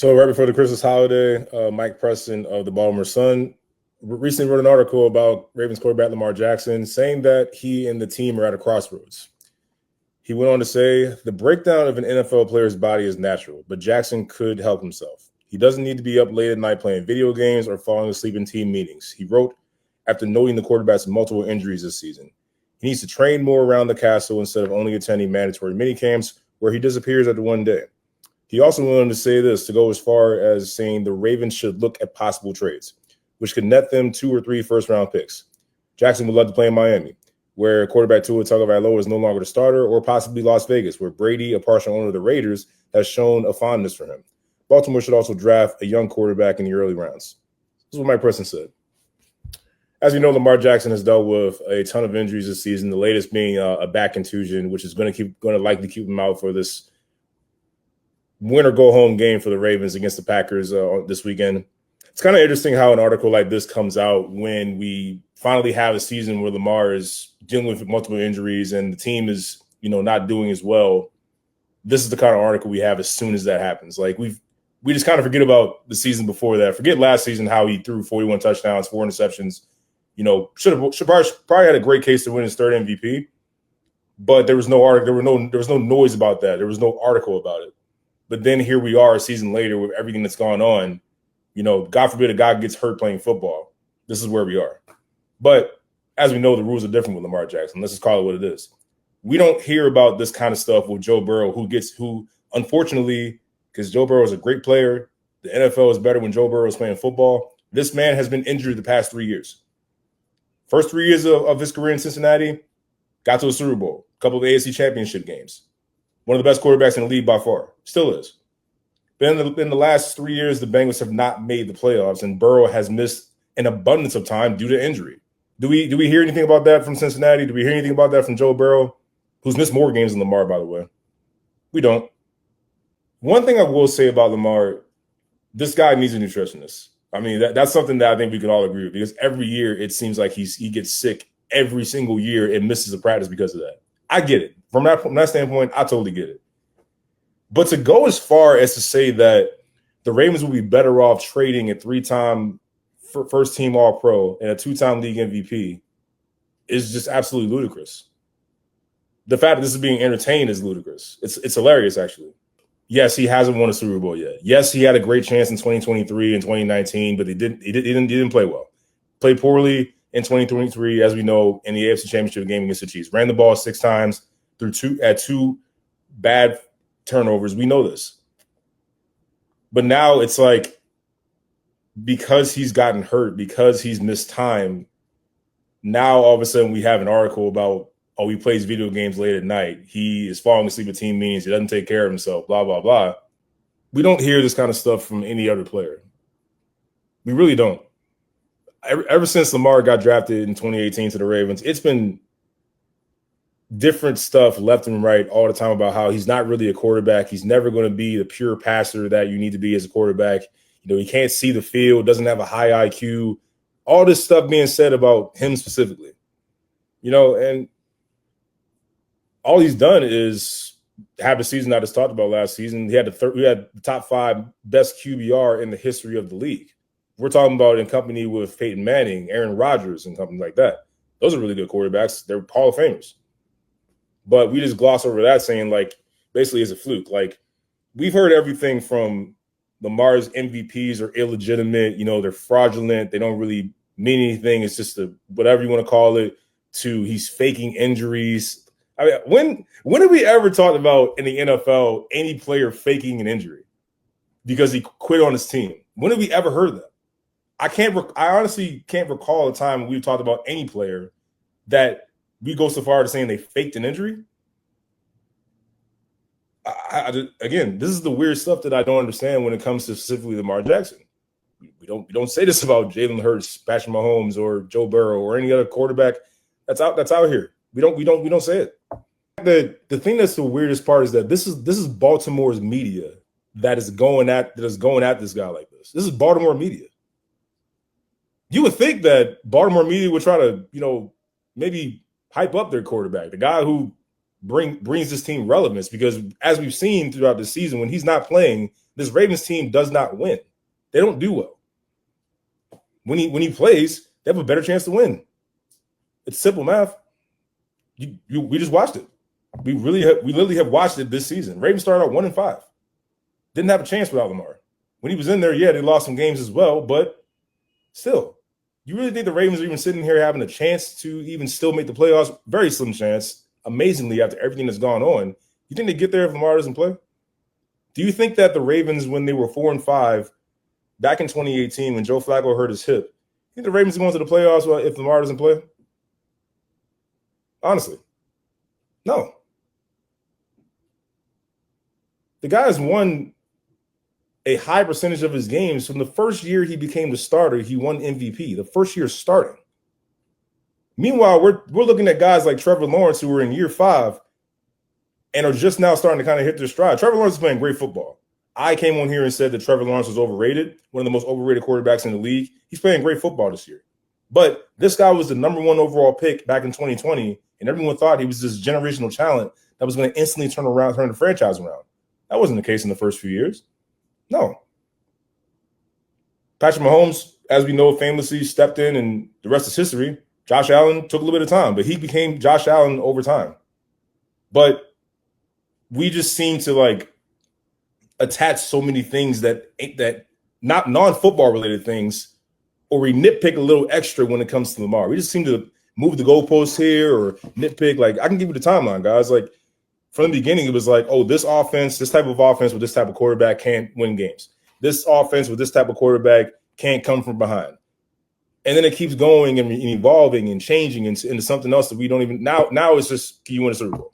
So right before the Christmas holiday, Mike Preston of the Baltimore Sun recently wrote an article about Ravens quarterback Lamar Jackson, saying that he and the team are at a crossroads. He went on to say, the breakdown of an NFL player's body is natural, but Jackson could help himself. He doesn't need to be up late at night playing video games or falling asleep in team meetings, he wrote after noting the quarterback's multiple injuries this season. He needs to train more around the castle instead of only attending mandatory minicamps where he disappears after one day. He also went on to say this, to go as far as saying the Ravens should look at possible trades, which could net them 2 or 3 first-round picks. Jackson would love to play in Miami, where quarterback Tua Tagovailoa is no longer the starter, or possibly Las Vegas, where Brady, a partial owner of the Raiders, has shown a fondness for him. Baltimore should also draft a young quarterback in the early rounds. This is what Mike Preston said. As we know, Lamar Jackson has dealt with a ton of injuries this season, the latest being a back contusion, which is going to likely keep him out for this win or go home game for the Ravens against the Packers this weekend. It's kind of interesting how an article like this comes out when we finally have a season where Lamar is dealing with multiple injuries and the team is, not doing as well. This is the kind of article we have as soon as that happens. Like we just kind of forget about the season before that. Forget last season, how he threw 41 touchdowns, 4 interceptions. Should probably had a great case to win his third MVP, but there was no article. There was no noise about that. There was no article about it. But then here we are a season later with everything that's gone on. God forbid a guy gets hurt playing football. This is where we are. But as we know, the rules are different with Lamar Jackson. Let's just call it what it is. We don't hear about this kind of stuff with Joe Burrow, who unfortunately, because Joe Burrow is a great player, the NFL is better when Joe Burrow is playing football. This man has been injured the past 3 years. First 3 years of his career in Cincinnati, got to a Super Bowl, a couple of AFC championship games. One of the best quarterbacks in the league by far. Still is. But in the last 3 years, the Bengals have not made the playoffs, and Burrow has missed an abundance of time due to injury. Do we hear anything about that from Cincinnati? Do we hear anything about that from Joe Burrow, who's missed more games than Lamar, by the way? We don't. One thing I will say about Lamar, this guy needs a nutritionist. I mean, that's something that I think we can all agree with, because every year it seems like he gets sick every single year and misses a practice because of that. I get it. From that standpoint, I totally get it. But to go as far as to say that the Ravens will be better off trading a 3-time first-team All-Pro and a 2-time league MVP is just absolutely ludicrous. The fact that this is being entertained is ludicrous. It's hilarious, actually. Yes, he hasn't won a Super Bowl yet. Yes, he had a great chance in 2023 and 2019, but he didn't play well. Played poorly in 2023, as we know, in the AFC Championship game against the Chiefs. Ran the ball 6 times through two bad turnovers. We know this. But now it's like, because he's gotten hurt, because he's missed time, now all of a sudden we have an article about, he plays video games late at night. He is falling asleep at team meetings. He doesn't take care of himself, blah, blah, blah. We don't hear this kind of stuff from any other player. We really don't. Ever since Lamar got drafted in 2018 to the Ravens, it's been different stuff left and right all the time about how he's not really a quarterback. He's never going to be the pure passer that you need to be as a quarterback. He can't see the field, doesn't have a high IQ. All this stuff being said about him specifically. And all he's done is have the season I just talked about last season. He had the top 5 best QBR in the history of the league. We're talking about in company with Peyton Manning, Aaron Rodgers, and company like that. Those are really good quarterbacks. They're Hall of Famers. But we just gloss over that, saying, like, basically it's a fluke. Like, we've heard everything from Lamar's MVPs are illegitimate. They're fraudulent. They don't really mean anything. It's just whatever you want to call it, to he's faking injuries. I mean, when have we ever talked about in the NFL any player faking an injury because he quit on his team? When have we ever heard that? I honestly can't recall a time when we've talked about any player that we go so far to saying they faked an injury. Again, this is the weird stuff that I don't understand when it comes to specifically Lamar Jackson. We don't say this about Jalen Hurts, Patrick Mahomes, or Joe Burrow, or any other quarterback that's out here. We don't say it. The thing that's the weirdest part is that this is Baltimore's media that is going at this guy like this. This is Baltimore media. You would think that Baltimore media would try to, maybe hype up their quarterback, the guy who brings this team relevance, because as we've seen throughout the season, when he's not playing, This Ravens team does not win. They don't do well. When he plays, they have a better chance to win. It's simple math. We just watched it. We literally have watched it this season. Ravens started out 1-5. Didn't have a chance without Lamar. When he was in there, yeah, they lost some games as well, but still, you really think the Ravens are even sitting here having a chance to even still make the playoffs? Very slim chance. Amazingly, after everything that's gone on, you think they get there if Lamar doesn't play? Do you think that the Ravens, when they were 4-5 back in 2018, when Joe Flacco hurt his hip, you think the Ravens are going to the playoffs if Lamar doesn't play? Honestly, no. The guy has won a high percentage of his games. From the first year he became the starter, he won MVP. The first year starting. Meanwhile, we're looking at guys like Trevor Lawrence who are in year 5 and are just now starting to kind of hit their stride. Trevor Lawrence is playing great football. I came on here and said that Trevor Lawrence was overrated, one of the most overrated quarterbacks in the league. He's playing great football this year. But this guy was the number 1 overall pick back in 2020, and everyone thought he was this generational talent that was going to instantly turn the franchise around. That wasn't the case in the first few years. No. Patrick Mahomes, as we know, famously stepped in, and the rest is history. Josh Allen took a little bit of time, but he became Josh Allen over time. But we just seem to attach so many things that not non-football related things, or we nitpick a little extra when it comes to Lamar. We just seem to move the goalposts here or nitpick. I can give you the timeline, guys. From the beginning, it was this offense, this type of offense with this type of quarterback can't win games. This offense with this type of quarterback can't come from behind. And then it keeps going and evolving and changing into something else that we don't even – now it's just, can you win a Super Bowl?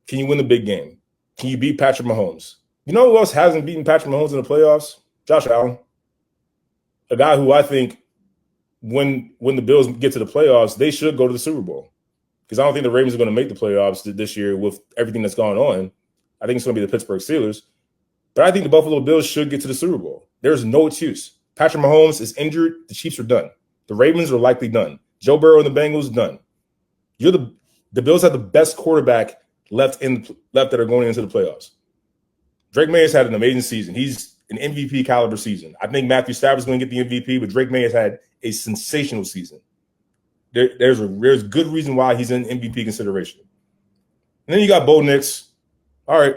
Can you win the big game? Can you beat Patrick Mahomes? You know who else hasn't beaten Patrick Mahomes in the playoffs? Josh Allen. A guy who I think when the Bills get to the playoffs, they should go to the Super Bowl. Because I don't think the Ravens are going to make the playoffs this year with everything that's gone on. I think it's going to be the Pittsburgh Steelers. But I think the Buffalo Bills should get to the Super Bowl. There's no excuse. Patrick Mahomes is injured. The Chiefs are done. The Ravens are likely done. Joe Burrow and the Bengals, done. The Bills have the best quarterback left that are going into the playoffs. Drake May has had an amazing season. He's an MVP caliber season. I think Matthew Stafford is going to get the MVP, but Drake May has had a sensational season. There's good reason why he's in MVP consideration. And then you got Bo Nix. All right,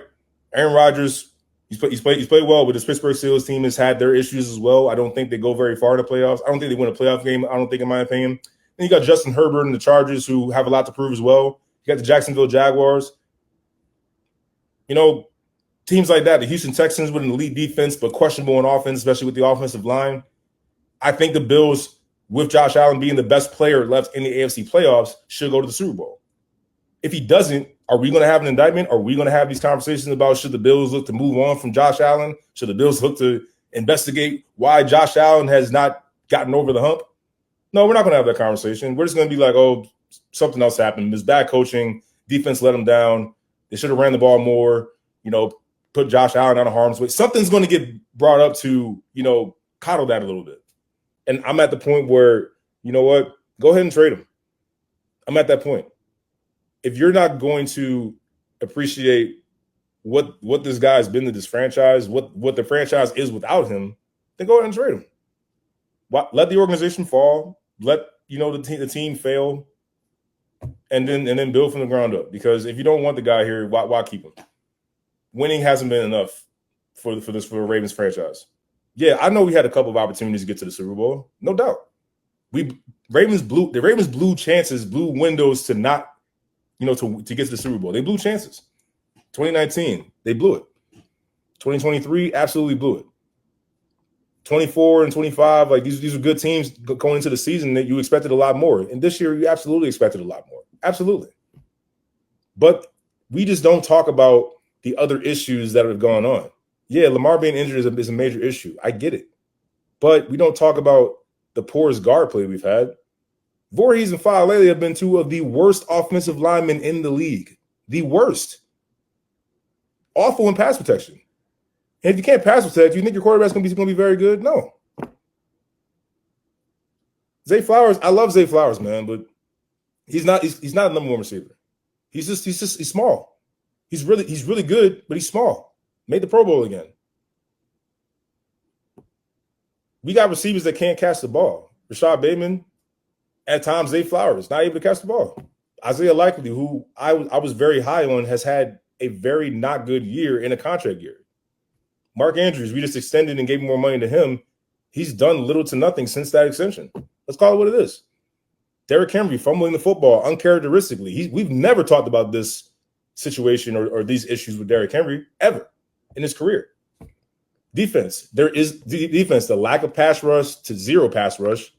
Aaron Rodgers. He's played well, but his Pittsburgh Steelers team has had their issues as well. I don't think they go very far in the playoffs. I don't think they win a playoff game. I don't think, in my opinion. Then you got Justin Herbert and the Chargers, who have a lot to prove as well. You got the Jacksonville Jaguars. Teams like that. The Houston Texans with an elite defense, but questionable on offense, especially with the offensive line. I think the Bills, with Josh Allen being the best player left in the AFC playoffs, should go to the Super Bowl. If he doesn't, are we going to have an indictment? Are we going to have these conversations about should the Bills look to move on from Josh Allen? Should the Bills look to investigate why Josh Allen has not gotten over the hump? No, we're not going to have that conversation. We're just going to be like, oh, something else happened. There's bad coaching. Defense let them down. They should have ran the ball more, put Josh Allen out of harm's way. Something's going to get brought up to, coddle that a little bit. And I'm at the point where, you know what? Go ahead and trade him. I'm at that point. If you're not going to appreciate what this guy has been to this franchise, what the franchise is without him, then go ahead and trade him. Let the organization fall. Let the team fail, and then build from the ground up. Because if you don't want the guy here, why keep him? Winning hasn't been enough for the Ravens franchise. Yeah, I know we had a couple of opportunities to get to the Super Bowl, no doubt. The Ravens blew chances, blew windows to not, to get to the Super Bowl. They blew chances. 2019, they blew it. 2023, absolutely blew it. 24 and 25, these are good teams going into the season that you expected a lot more. And this year, you absolutely expected a lot more. Absolutely. But we just don't talk about the other issues that have gone on. Yeah, Lamar being injured is a major issue. I get it. But we don't talk about the poorest guard play we've had. Voorhees and Faalele have been two of the worst offensive linemen in the league. The worst. Awful in pass protection. And if you can't pass protect, you think your quarterback's going to be very good? No. Zay Flowers, I love Zay Flowers, man, but he's not a number 1 receiver. He's small. He's really good, but he's small. Made the Pro Bowl again. We got receivers that can't catch the ball. Rashad Bateman, at times, Zay Flowers, not able to catch the ball. Isaiah Likely, who I was very high on, has had a very not good year in a contract year. Mark Andrews, we just extended and gave more money to him. He's done little to nothing since that extension. Let's call it what it is. Derrick Henry fumbling the football uncharacteristically. We've never talked about this situation or these issues with Derrick Henry ever in his career. Defense, there is defense, the lack of pass rush to zero pass rush.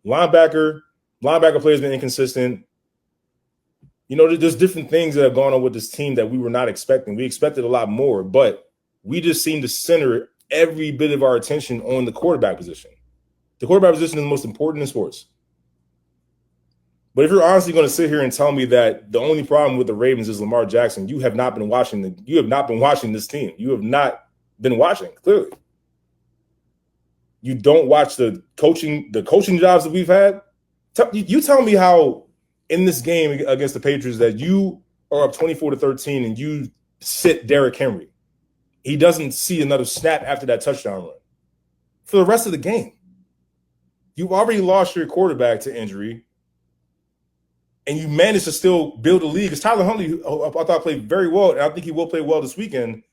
Linebacker players been inconsistent. There's different things that have gone on with this team that we were not expecting. We expected a lot more, but we just seem to center every bit of our attention on the quarterback position. The quarterback position is the most important in sports. But if you're honestly going to sit here and tell me that the only problem with the Ravens is Lamar Jackson, you have not been watching this team. You have not been watching, clearly. You don't watch the coaching jobs that we've had. You tell me how in this game against the Patriots that you are up 24-13 and you sit Derrick Henry. He doesn't see another snap after that touchdown run. For the rest of the game, you've already lost your quarterback to injury, and you managed to still build a lead. Because Tyler Huntley, I thought, played very well, and I think he will play well this weekend.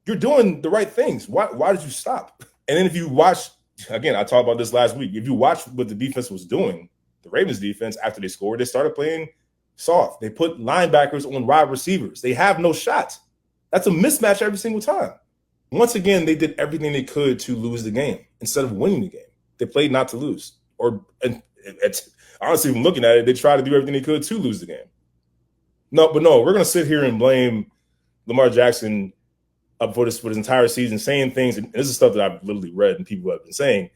You're doing the right things. Why did you stop? And then if you watch, again, I talked about this last week, if you watch what the defense was doing, the Ravens defense, after they scored, they started playing soft. They put linebackers on wide receivers. They have no shots. That's a mismatch every single time. Once again, they did everything they could to lose the game instead of winning the game. They played not to lose. Honestly, when looking at it, they tried to do everything they could to lose the game. No, we're going to sit here and blame Lamar Jackson for this entire season, saying things, and this is stuff that I've literally read and people have been saying,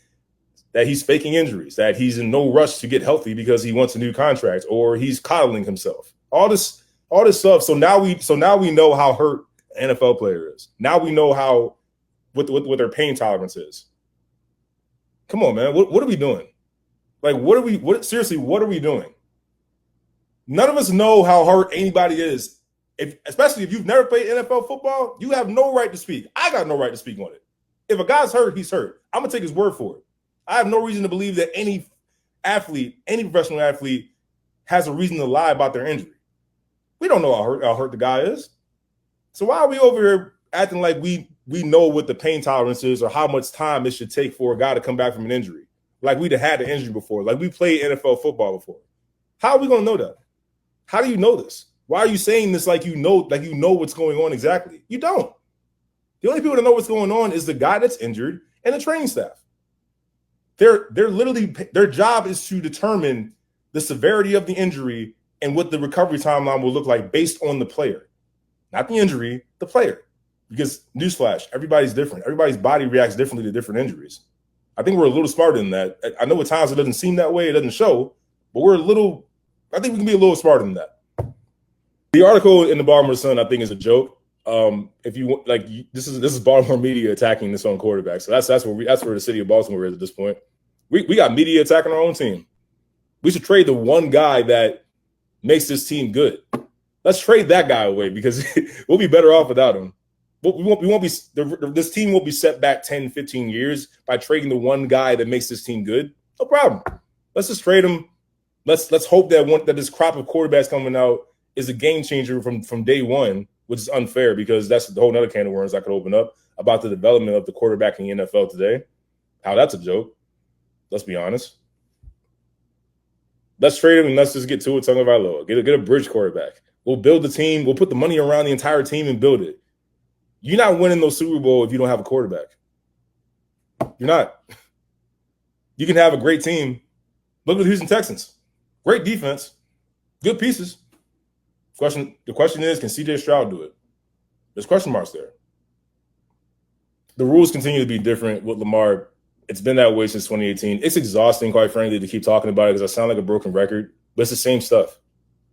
that he's faking injuries, that he's in no rush to get healthy because he wants a new contract, or he's coddling himself. All this stuff. So now we know how hurt an NFL player is. Now we know what their pain tolerance is. Come on, man. What are we doing? Like, seriously, what are we doing? None of us know how hurt anybody is. Especially if you've never played NFL football, you have no right to speak. I got no right to speak on it. If a guy's hurt, he's hurt. I'm going to take his word for it. I have no reason to believe that any professional athlete has a reason to lie about their injury. We don't know how hurt the guy is. So why are we over here acting like we know what the pain tolerance is or how much time it should take for a guy to come back from an injury? Like we'd have had an injury before. Like we played NFL football before. How are we going to know that? How do you know this? Why are you saying this like you know what's going on exactly? You don't. The only people that know what's going on is the guy that's injured and the training staff. They're literally, their job is to determine the severity of the injury and what the recovery timeline will look like based on the player. Not the injury, the player. Because, newsflash, everybody's different. Everybody's body reacts differently to different injuries. I think we're a little smarter than that. I know at times it doesn't seem that way, it doesn't show, but I think we can be a little smarter than that. The article in the Baltimore Sun, I think, is a joke. If you like, this is Baltimore media attacking this own quarterback. So that's where the city of Baltimore is at this point. We got media attacking our own team. We should trade the one guy that makes this team good. Let's trade that guy away because we'll be better off without him. This team won't be set back 10, 15 years by trading the one guy that makes this team good. No problem. Let's just trade him. Let's hope that this crop of quarterbacks coming out is a game changer from day one, which is unfair because that's the whole nother can of worms I could open up about the development of the quarterback in the NFL today. How that's a joke. Let's be honest. Let's trade him and let's just get Tua Tagovailoa. Get a bridge quarterback. We'll build the team. We'll put the money around the entire team and build it. You're not winning those Super Bowl if you don't have a quarterback. You're not. You can have a great team. Look at the Houston Texans. Great defense. Good pieces. The question is, can CJ Stroud do it? There's question marks there. The rules continue to be different with Lamar. It's been that way since 2018. It's exhausting, quite frankly, to keep talking about it because I sound like a broken record, but it's the same stuff.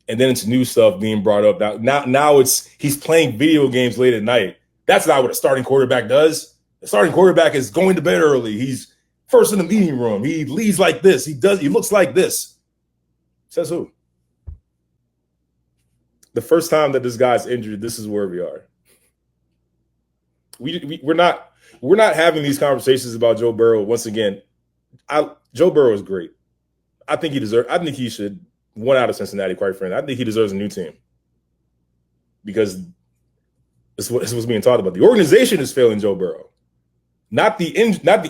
And then it's new stuff being brought up. Now he's playing video games late at night. That's not what a starting quarterback does. The starting quarterback is going to bed early. He's first in the meeting room. He leads like this. He looks like this. Says who? The first time that this guy's injured, this is where we are. We're not having these conversations about Joe Burrow. Once again, Joe Burrow is great. I think he should one out of Cincinnati, quite frankly. I think he deserves a new team because it's what's being talked about. The organization is failing Joe Burrow, not the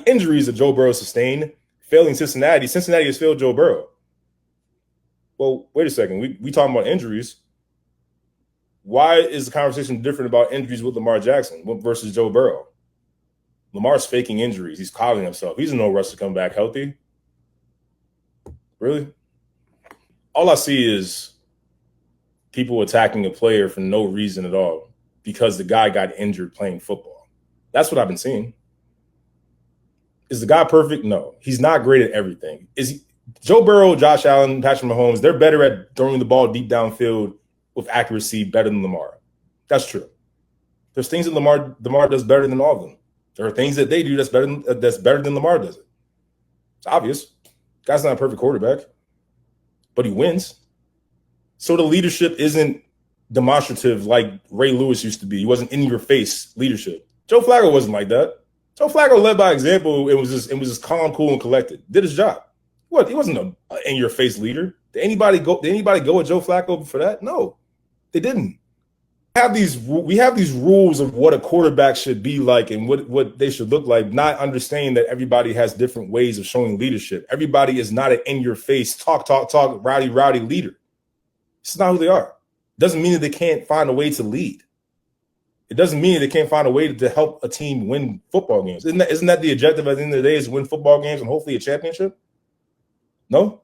injuries that Joe Burrow sustained. Failing Cincinnati. Cincinnati has failed Joe Burrow. Well, wait a second. We talking about injuries. Why is the conversation different about injuries with Lamar Jackson versus Joe Burrow? Lamar's faking injuries. He's coddling himself. He's in no rush to come back healthy. Really? All I see is people attacking a player for no reason at all because the guy got injured playing football. That's what I've been seeing. Is the guy perfect? No. He's not great at everything. Joe Burrow, Josh Allen, Patrick Mahomes, they're better at throwing the ball deep downfield with accuracy better than Lamar. That's true. There's things that Lamar does better than all of them. There are things that they do that's better than Lamar does it. It's obvious. Guy's not a perfect quarterback, but he wins. So the leadership isn't demonstrative like Ray Lewis used to be. He wasn't in your face leadership. Joe Flacco wasn't like that. Joe Flacco led by example. It was just calm, cool, and collected. Did his job. What? He wasn't an in-your-face leader. Did anybody go with Joe Flacco for that? No, they didn't. We have these rules of what a quarterback should be like and what they should look like, not understanding that everybody has different ways of showing leadership. Everybody is not an in-your-face, talk, rowdy leader. It's not who they are. Doesn't mean that they can't find a way to lead. It doesn't mean that they can't find a way to help a team win football games. Isn't that the objective at the end of the day, is win football games and hopefully a championship? No?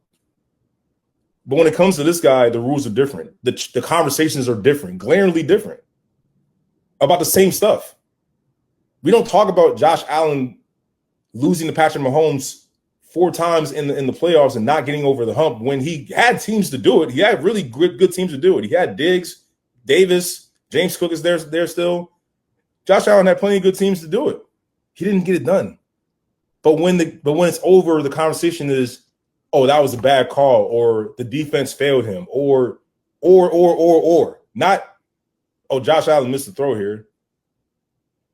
But when it comes to this guy, the rules are different. The conversations are different, glaringly different, about the same stuff. We don't talk about Josh Allen losing to Patrick Mahomes 4 times in the playoffs and not getting over the hump when he had teams to do it. He had really good teams to do it. He had Diggs, Davis, James Cook is there still. Josh Allen had plenty of good teams to do it. He didn't get it done. But when it's over, the conversation is, oh, that was a bad call, or the defense failed him, or not, oh, Josh Allen missed the throw here.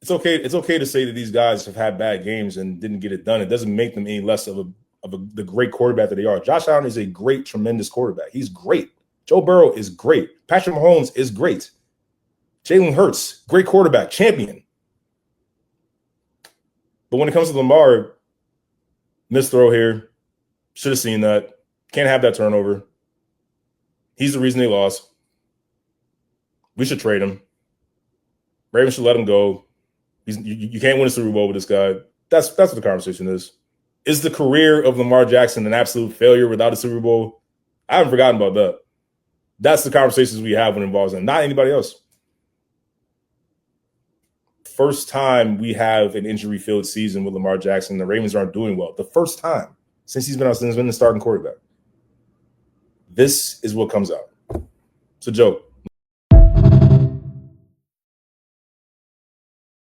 It's okay to say that these guys have had bad games and didn't get it done. It doesn't make them any less of the great quarterback that they are. Josh Allen is a great, tremendous quarterback. He's great. Joe Burrow is great. Patrick Mahomes is great. Jalen Hurts, great quarterback, champion. But when it comes to Lamar, missed throw here. Should have seen that. Can't have that turnover. He's the reason they lost. We should trade him. Ravens should let him go. You can't win a Super Bowl with this guy. That's what the conversation is. Is the career of Lamar Jackson an absolute failure without a Super Bowl? I haven't forgotten about that. That's the conversations we have when it involves him, not anybody else. First time we have an injury-filled season with Lamar Jackson. The Ravens aren't doing well. The first time since he's been the starting quarterback. This is what comes out. So, Joe,